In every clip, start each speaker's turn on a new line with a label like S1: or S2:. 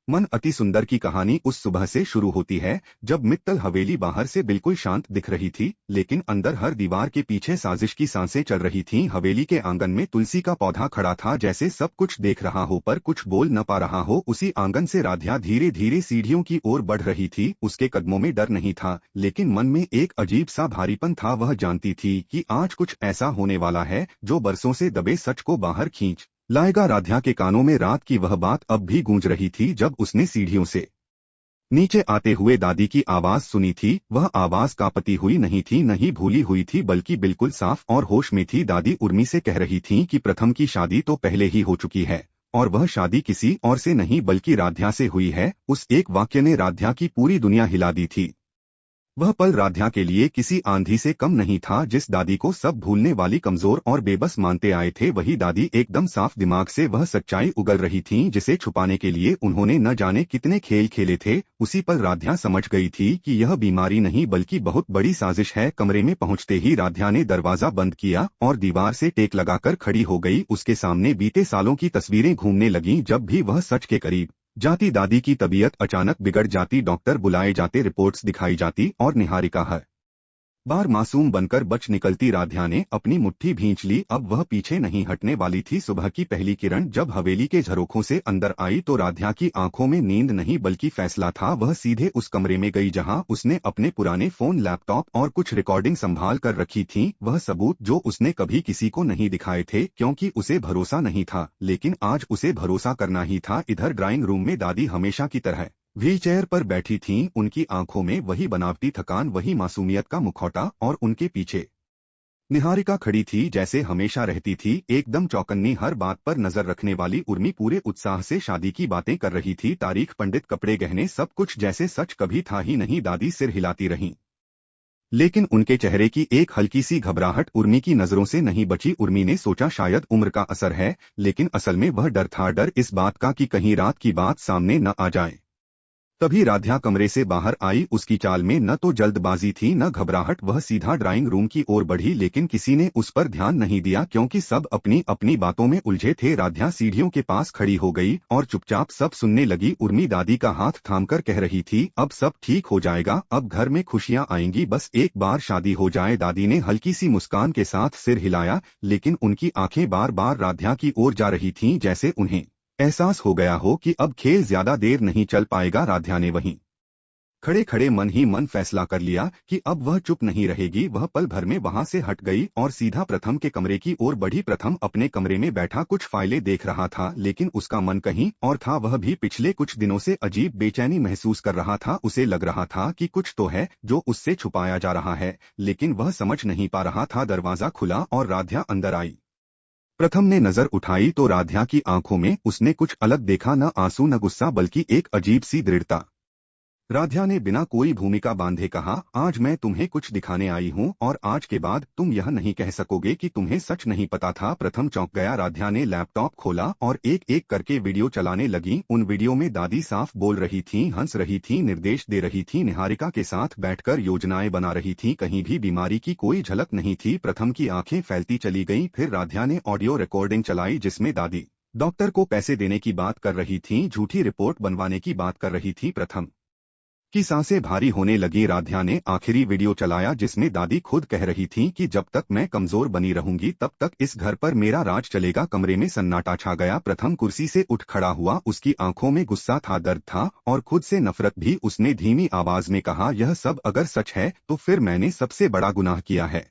S1: मन अति सुंदर की कहानी उस सुबह से शुरू होती है जब मित्तल हवेली बाहर से बिल्कुल शांत दिख रही थी, लेकिन अंदर हर दीवार के पीछे साजिश की सांसें चल रही थीं। हवेली के आंगन में तुलसी का पौधा खड़ा था, जैसे सब कुछ देख रहा हो पर कुछ बोल न पा रहा हो। उसी आंगन से राध्या धीरे धीरे सीढ़ियों की ओर बढ़ रही थी। उसके कदमों में डर नहीं था, लेकिन मन में एक अजीब सा भारीपन था। वह जानती थी कि आज कुछ ऐसा होने वाला है जो बरसों से दबे सच को बाहर खींच लाएगा। राध्या के कानों में रात की वह बात अब भी गूंज रही थी जब उसने सीढ़ियों से नीचे आते हुए दादी की आवाज सुनी थी। वह आवाज कांपती हुई नहीं थी, नहीं भूली हुई थी, बल्कि बिल्कुल साफ और होश में थी। दादी उर्मी से कह रही थीं कि प्रथम की शादी तो पहले ही हो चुकी है और वह शादी किसी और से नहीं बल्कि राध्या से हुई है। उस एक वाक्य ने राध्या की पूरी दुनिया हिला दी थी। वह पल राध्या के लिए किसी आंधी से कम नहीं था। जिस दादी को सब भूलने वाली, कमजोर और बेबस मानते आए थे, वही दादी एकदम साफ दिमाग से वह सच्चाई उगल रही थी जिसे छुपाने के लिए उन्होंने न जाने कितने खेल खेले थे। उसी पल राध्या समझ गई थी कि यह बीमारी नहीं बल्कि बहुत बड़ी साजिश है। कमरे में पहुंचते ही राध्या ने दरवाजा बंद किया और दीवार से टेक लगाकर खड़ी हो गई। उसके सामने बीते सालों की तस्वीरें घूमने लगीं। जब भी वह सच के करीब जाती, दादी की तबीयत अचानक बिगड़ जाती, डॉक्टर बुलाए जाते, रिपोर्ट्स दिखाई जाती और निहारिका हर बार मासूम बनकर बच निकलती। राध्या ने अपनी मुट्ठी भींच ली। अब वह पीछे नहीं हटने वाली थी। सुबह की पहली किरण जब हवेली के झरोखों से अंदर आई तो राध्या की आंखों में नींद नहीं बल्कि फैसला था। वह सीधे उस कमरे में गई जहां उसने अपने पुराने फोन, लैपटॉप और कुछ रिकॉर्डिंग संभाल कर रखी थीं। वह सबूत जो उसने कभी किसी को नहीं दिखाए थे क्योंकि उसे भरोसा नहीं था, लेकिन आज उसे भरोसा करना ही था। इधर ड्राइंग रूम में दादी हमेशा की तरह व्हीलचेयर पर बैठी थीं। उनकी आंखों में वही बनावटी थकान, वही मासूमियत का मुखौटा और उनके पीछे निहारिका खड़ी थी जैसे हमेशा रहती थी, एकदम चौकन्नी, हर बात पर नजर रखने वाली। उर्मी पूरे उत्साह से शादी की बातें कर रही थी, तारीख, पंडित, कपड़े, गहने, सब कुछ जैसे सच कभी था ही नहीं। दादी सिर हिलाती रहीं, लेकिन उनके चेहरे की एक हल्की सी घबराहट उर्मी की नजरों से नहीं बची। उर्मी ने सोचा शायद उम्र का असर है, लेकिन असल में वह डर था, डर इस बात का कि कहीं रात की बात सामने न आ जाए। तभी राध्या कमरे से बाहर आई। उसकी चाल में न तो जल्दबाजी थी न घबराहट। वह सीधा ड्राइंग रूम की ओर बढ़ी, लेकिन किसी ने उस पर ध्यान नहीं दिया क्योंकि सब अपनी अपनी बातों में उलझे थे। राध्या सीढ़ियों के पास खड़ी हो गई और चुपचाप सब सुनने लगी। उर्मी दादी का हाथ थामकर कह रही थी, अब सब ठीक हो जाएगा, अब घर में खुशियां आएंगी, बस एक बार शादी हो जाए। दादी ने हल्की सी मुस्कान के साथ सिर हिलाया, लेकिन उनकी आंखें बार बार राध्या की ओर जा रही थीं, जैसे उन्हें एहसास हो गया हो कि अब खेल ज्यादा देर नहीं चल पाएगा। राध्या ने वहीं खड़े खड़े मन ही मन फैसला कर लिया कि अब वह चुप नहीं रहेगी। वह पल भर में वहां से हट गई और सीधा प्रथम के कमरे की ओर बढ़ी। प्रथम अपने कमरे में बैठा कुछ फाइलें देख रहा था, लेकिन उसका मन कहीं और था। वह भी पिछले कुछ दिनों से अजीब बेचैनी महसूस कर रहा था। उसे लग रहा था कि कुछ तो है जो उससे छुपाया जा रहा है, लेकिन वह समझ नहीं पा रहा था। दरवाजा खुला और राध्या अंदर आई। प्रथम ने नजर उठाई तो राध्या की आंखों में उसने कुछ अलग देखा, न आंसू न गुस्सा बल्कि एक अजीब सी दृढ़ता। राध्या ने बिना कोई भूमिका बांधे कहा, आज मैं तुम्हें कुछ दिखाने आई हूँ और आज के बाद तुम यह नहीं कह सकोगे कि तुम्हें सच नहीं पता था। प्रथम चौंक गया। राध्या ने लैपटॉप खोला और एक एक करके वीडियो चलाने लगी। उन वीडियो में दादी साफ बोल रही थीं, हंस रही थीं, निर्देश दे रही थीं, निहारिका के साथ बैठकर योजनाएं बना रही थीं। कहीं भी बीमारी की कोई झलक नहीं थी। प्रथम की आंखें फैलती चली गईं। फिर राध्या ने ऑडियो रिकॉर्डिंग चलाई जिसमें दादी डॉक्टर को पैसे देने की बात कर रही थीं, झूठी रिपोर्ट बनवाने की बात कर रही थी। प्रथम की सांसें भारी होने लगी। राध्या ने आखिरी वीडियो चलाया जिसमें दादी खुद कह रही थीं कि जब तक मैं कमजोर बनी रहूंगी तब तक इस घर पर मेरा राज चलेगा। कमरे में सन्नाटा छा गया। प्रथम कुर्सी से उठ खड़ा हुआ। उसकी आंखों में गुस्सा था, दर्द था और खुद से नफरत भी। उसने धीमी आवाज में कहा, यह सब अगर सच है तो फिर मैंने सबसे बड़ा गुनाह किया है।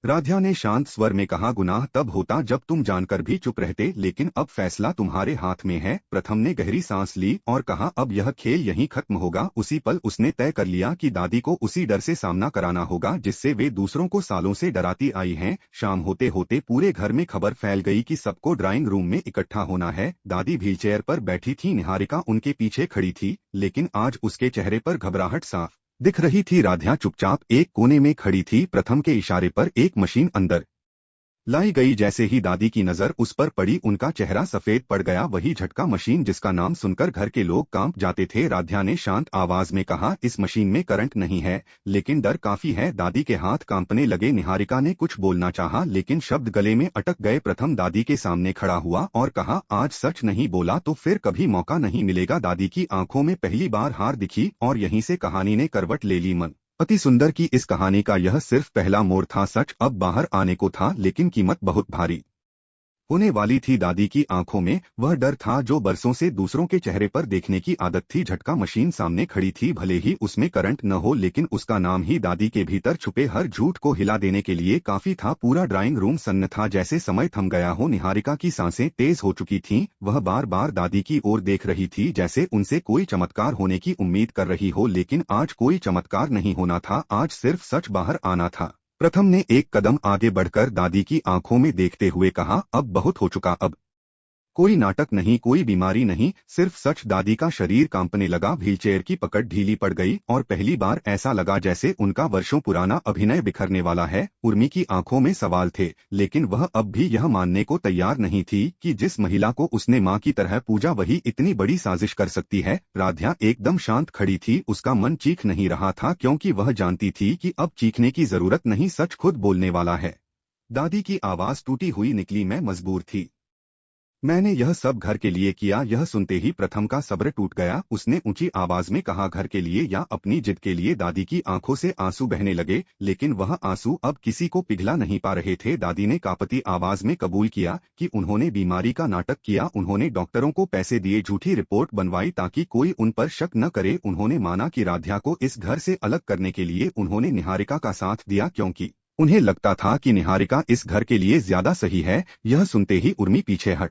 S1: राध्या ने शांत स्वर में कहा, गुनाह तब होता जब तुम जानकर भी चुप रहते, लेकिन अब फैसला तुम्हारे हाथ में है। प्रथम ने गहरी सांस ली और कहा, अब यह खेल यहीं खत्म होगा। उसी पल उसने तय कर लिया कि दादी को उसी डर से सामना कराना होगा जिससे वे दूसरों को सालों से डराती आई हैं। शाम होते होते पूरे घर में खबर फैल गई कि सबको ड्राइंग रूम में इकट्ठा होना है। दादी व्हीलचेयर पर बैठी थी, निहारिका उनके पीछे खड़ी थी, लेकिन आज उसके चेहरे पर घबराहट साफ दिख रही थी। राध्या चुपचाप एक कोने में खड़ी थी। प्रथम के इशारे पर एक मशीन अंदर लाई गई। जैसे ही दादी की नजर उस पर पड़ी उनका चेहरा सफेद पड़ गया। वही झटका मशीन जिसका नाम सुनकर घर के लोग कांप जाते थे। राध्या ने शांत आवाज में कहा, इस मशीन में करंट नहीं है, लेकिन डर काफी है। दादी के हाथ कांपने लगे। निहारिका ने कुछ बोलना चाहा लेकिन शब्द गले में अटक गए। प्रथम दादी के सामने खड़ा हुआ और कहा, आज सच नहीं बोला तो फिर कभी मौका नहीं मिलेगा। दादी की आंखों में पहली बार हार दिखी और यहीं से कहानी ने करवट ले ली। मन अति सुंदर की इस कहानी का यह सिर्फ पहला मोड़ था। सच अब बाहर आने को था, लेकिन कीमत बहुत भारी होने वाली थी। दादी की आंखों में वह डर था जो बरसों से दूसरों के चेहरे पर देखने की आदत थी। झटका मशीन सामने खड़ी थी, भले ही उसमें करंट न हो, लेकिन उसका नाम ही दादी के भीतर छुपे हर झूठ को हिला देने के लिए काफी था। पूरा ड्राइंग रूम सन्न था, जैसे समय थम गया हो। निहारिका की सांसें तेज हो चुकी थीं। वह बार बार दादी की ओर देख रही थी, जैसे उनसे कोई चमत्कार होने की उम्मीद कर रही हो। लेकिन आज कोई चमत्कार नहीं होना था, आज सिर्फ सच बाहर आना था। प्रथम ने एक कदम आगे बढ़कर दादी की आंखों में देखते हुए कहा, अब बहुत हो चुका, अब कोई नाटक नहीं, कोई बीमारी नहीं, सिर्फ सच। दादी का शरीर कांपने लगा। व्हीलचेयर की पकड़ ढीली पड़ गई और पहली बार ऐसा लगा जैसे उनका वर्षों पुराना अभिनय बिखरने वाला है। उर्मी की आंखों में सवाल थे, लेकिन वह अब भी यह मानने को तैयार नहीं थी कि जिस महिला को उसने मां की तरह पूजा वही इतनी बड़ी साजिश कर सकती है। राध्या एकदम शांत खड़ी थी। उसका मन चीख नहीं रहा था, क्योंकि वह जानती थी कि अब चीखने की जरूरत नहीं, सच खुद बोलने वाला है। दादी की आवाज टूटी हुई निकली, मैं मजबूर थी, मैंने यह सब घर के लिए किया। यह सुनते ही प्रथम का सब्र टूट गया। उसने ऊंची आवाज में कहा, घर के लिए या अपनी जिद के लिए? दादी की आंखों से आंसू बहने लगे, लेकिन वह आंसू अब किसी को पिघला नहीं पा रहे थे। दादी ने कांपती आवाज में कबूल किया कि उन्होंने बीमारी का नाटक किया, उन्होंने डॉक्टरों को पैसे दिए, झूठी रिपोर्ट बनवाई ताकि कोई उन पर शक न करे। उन्होंने माना कि राध्या को इस घर से अलग करने के लिए उन्होंने निहारिका का साथ दिया, क्योंकि उन्हें लगता था कि निहारिका इस घर के लिए ज्यादा सही है। यह सुनते ही उर्मी पीछे हट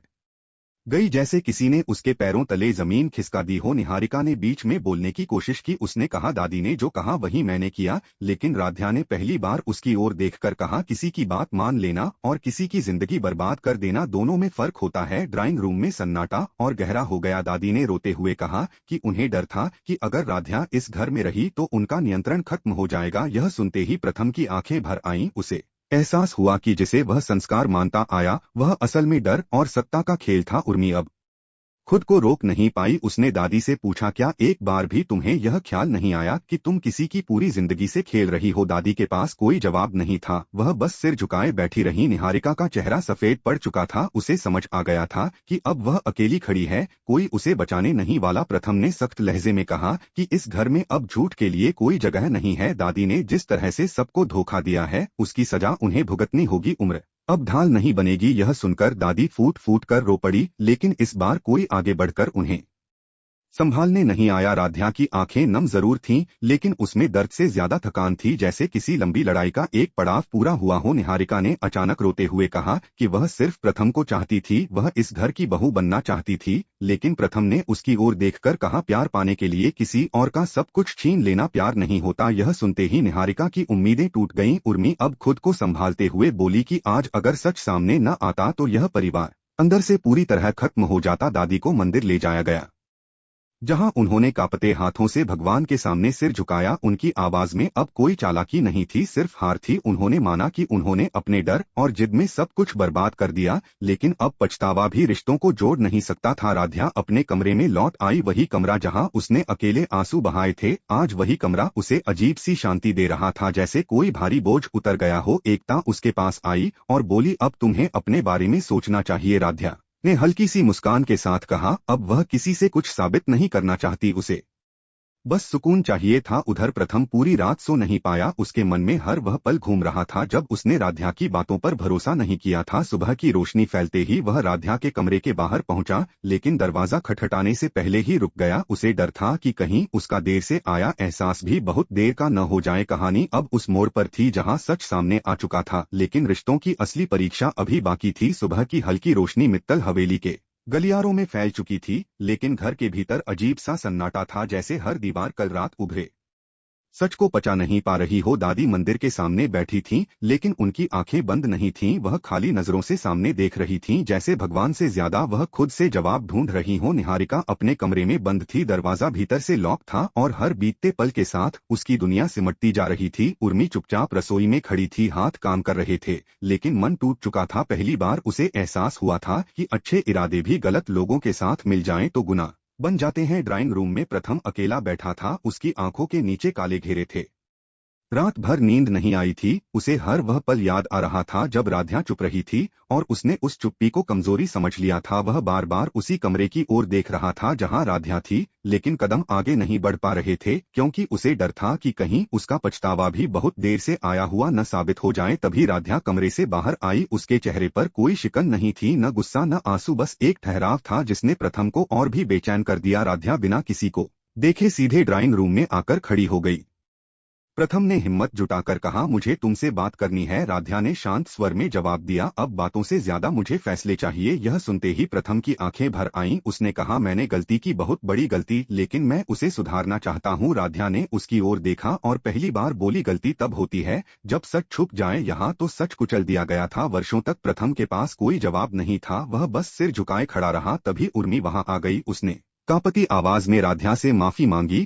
S1: गई, जैसे किसी ने उसके पैरों तले जमीन खिसका दी हो। निहारिका ने बीच में बोलने की कोशिश की। उसने कहा, दादी ने जो कहा वही मैंने किया। लेकिन राध्या ने पहली बार उसकी ओर देखकर कहा, किसी की बात मान लेना और किसी की जिंदगी बर्बाद कर देना, दोनों में फर्क होता है। ड्राइंग रूम में सन्नाटा और गहरा हो गया। दादी ने रोते हुए कहा कि उन्हें डर था कि अगर राध्या इस घर में रही तो उनका नियंत्रण खत्म हो जाएगा। यह सुनते ही प्रथम की आंखें भर आईं। उसे एहसास हुआ कि जिसे वह संस्कार मानता आया वह असल में डर और सत्ता का खेल था। उर्मी अब खुद को रोक नहीं पाई। उसने दादी से पूछा, क्या एक बार भी तुम्हें यह ख्याल नहीं आया कि तुम किसी की पूरी जिंदगी से खेल रही हो? दादी के पास कोई जवाब नहीं था, वह बस सिर झुकाए बैठी रही। निहारिका का चेहरा सफेद पड़ चुका था। उसे समझ आ गया था कि अब वह अकेली खड़ी है, कोई उसे बचाने नहीं वाला। प्रथम ने सख्त लहजे में कहा कि इस घर में अब झूठ के लिए कोई जगह नहीं है। दादी ने जिस तरह से सबको धोखा दिया है उसकी सजा उन्हें भुगतनी होगी। उम्र अब ढाल नहीं बनेगी। यह सुनकर दादी फूट फूट कर रो पड़ी, लेकिन इस बार कोई आगे बढ़कर उन्हें संभालने नहीं आया। राध्या की आंखें नम जरूर थीं, लेकिन उसमें दर्द से ज्यादा थकान थी, जैसे किसी लंबी लड़ाई का एक पड़ाव पूरा हुआ हो। निहारिका ने अचानक रोते हुए कहा कि वह सिर्फ प्रथम को चाहती थी, वह इस घर की बहू बनना चाहती थी। लेकिन प्रथम ने उसकी ओर देखकर कहा, प्यार पाने के लिए किसी और का सब कुछ छीन लेना प्यार नहीं होता। यह सुनते ही निहारिका की उम्मीदें टूट गईं। उर्मी अब खुद को संभालते हुए बोली कि आज अगर सच सामने न आता तो यह परिवार अंदर से पूरी तरह खत्म हो जाता। दादी को मंदिर ले जाया गया, जहां उन्होंने कांपते हाथों से भगवान के सामने सिर झुकाया। उनकी आवाज में अब कोई चालाकी नहीं थी, सिर्फ हार थी। उन्होंने माना कि उन्होंने अपने डर और जिद में सब कुछ बर्बाद कर दिया, लेकिन अब पछतावा भी रिश्तों को जोड़ नहीं सकता था। राध्या अपने कमरे में लौट आई, वही कमरा जहां उसने अकेले आंसू बहाए थे। आज वही कमरा उसे अजीब सी शांति दे रहा था, जैसे कोई भारी बोझ उतर गया हो। एकता उसके पास आई और बोली, अब तुम्हें अपने बारे में सोचना चाहिए। राध्या ने हल्की सी मुस्कान के साथ कहा, अब वह किसी से कुछ साबित नहीं करना चाहती, उसे बस सुकून चाहिए था। उधर प्रथम पूरी रात सो नहीं पाया। उसके मन में हर वह पल घूम रहा था जब उसने राध्या की बातों पर भरोसा नहीं किया था। सुबह की रोशनी फैलते ही वह राध्या के कमरे के बाहर पहुंचा, लेकिन दरवाजा खटखटाने से पहले ही रुक गया। उसे डर था कि कहीं उसका देर से आया एहसास भी बहुत देर का न हो जाए। कहानी अब उस मोड़ पर थी जहां सच सामने आ चुका था, लेकिन रिश्तों की असली परीक्षा अभी बाकी थी। सुबह की हल्की रोशनी मित्तल हवेली के गलियारों में फैल चुकी थी, लेकिन घर के भीतर अजीब सा सन्नाटा था, जैसे हर दीवार कल रात उभरे सच को पचा नहीं पा रही हो। दादी मंदिर के सामने बैठी थीं, लेकिन उनकी आंखें बंद नहीं थीं। वह खाली नजरों से सामने देख रही थीं, जैसे भगवान से ज्यादा वह खुद से जवाब ढूंढ रही हो। निहारिका अपने कमरे में बंद थी, दरवाजा भीतर से लॉक था और हर बीतते पल के साथ उसकी दुनिया सिमटती जा रही थी। उर्मी चुपचाप रसोई में खड़ी थी, हाथ काम कर रहे थे, लेकिन मन टूट चुका था। पहली बार उसे एहसास हुआ था कि अच्छे इरादे भी गलत लोगों के साथ मिल जाएं तो गुनाह बन जाते हैं। ड्राइंग रूम में प्रथम अकेला बैठा था, उसकी आंखों के नीचे काले घेरे थे। रात भर नींद नहीं आई थी। उसे हर वह पल याद आ रहा था जब राध्या चुप रही थी और उसने उस चुप्पी को कमजोरी समझ लिया था। वह बार बार उसी कमरे की ओर देख रहा था जहां राध्या थी, लेकिन कदम आगे नहीं बढ़ पा रहे थे, क्योंकि उसे डर था कि कहीं उसका पछतावा भी बहुत देर से आया हुआ न साबित हो जाए। तभी राध्या कमरे से बाहर आई। उसके चेहरे पर कोई शिकन नहीं थी, न गुस्सा न आंसू, बस एक ठहराव था जिसने प्रथम को और भी बेचैन कर दिया। राध्या बिना किसी को देखे सीधे ड्राइंग रूम में आकर खड़ी हो गई। प्रथम ने हिम्मत जुटाकर कहा, मुझे तुमसे बात करनी है। राध्या ने शांत स्वर में जवाब दिया, अब बातों से ज्यादा मुझे फैसले चाहिए। यह सुनते ही प्रथम की आंखें भर आईं। उसने कहा, मैंने गलती की, बहुत बड़ी गलती, लेकिन मैं उसे सुधारना चाहता हूँ। राध्या ने उसकी ओर देखा और पहली बार बोली, गलती तब होती है जब सच छुप जाए। यहाँ तो सच कुचल दिया गया था। वर्षों तक प्रथम के पास कोई जवाब नहीं था, वह बस सिर झुकाए खड़ा रहा। तभी उर्मी वहां आ गई। उसने कांपती आवाज में राध्या से माफी मांगी